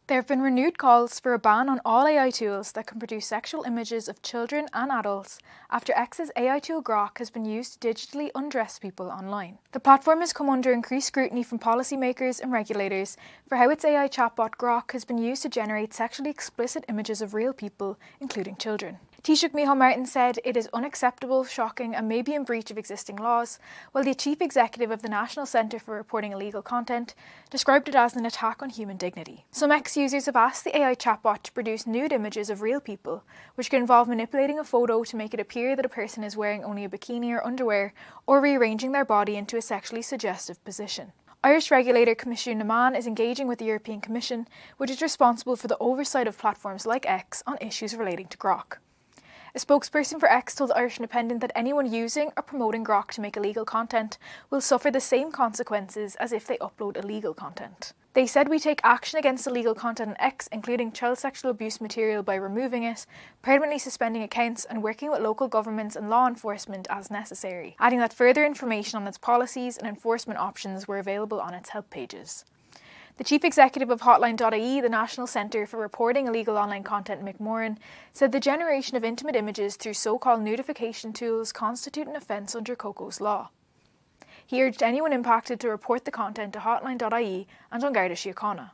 There have been renewed calls for a ban on all AI tools that can produce sexual images of children and adults after X's AI tool Grok has been used to digitally undress people online. The platform has come under increased scrutiny from policymakers and regulators for how its AI chatbot Grok has been used to generate sexually explicit images of real people, including children. Taoiseach Micheál Martin said it is unacceptable, shocking and may be in breach of existing laws, while the Chief Executive of the National Centre for Reporting Illegal Content described it as an attack on human dignity. Some X users have asked the AI chatbot to produce nude images of real people, which could involve manipulating a photo to make it appear that a person is wearing only a bikini or underwear, or rearranging their body into a sexually suggestive position. Irish regulator Commission Naman is engaging with the European Commission, which is responsible for the oversight of platforms like X on issues relating to Grok. A spokesperson for X told the Irish Independent that anyone using or promoting Grok to make illegal content will suffer the same consequences as if they upload illegal content. They said we take action against illegal content on X, including child sexual abuse material, by removing it, permanently suspending accounts and working with local governments and law enforcement as necessary, adding that further information on its policies and enforcement options were available on its help pages. The Chief Executive of Hotline.ie, the National Centre for Reporting Illegal Online Content, Mick Moran, said the generation of intimate images through so-called nudification tools constitute an offence under Coco's law. He urged anyone impacted to report the content to Hotline.ie and on Garda Síochána.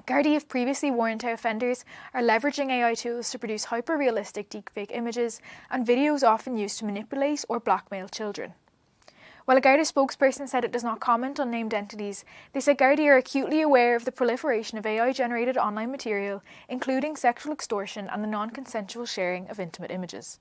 Gardaí have previously warned how offenders are leveraging AI tools to produce hyper-realistic deepfake images and videos often used to manipulate or blackmail children. While a Garda spokesperson said it does not comment on named entities, they said Gardaí are acutely aware of the proliferation of AI-generated online material, including sexual extortion and the non-consensual sharing of intimate images.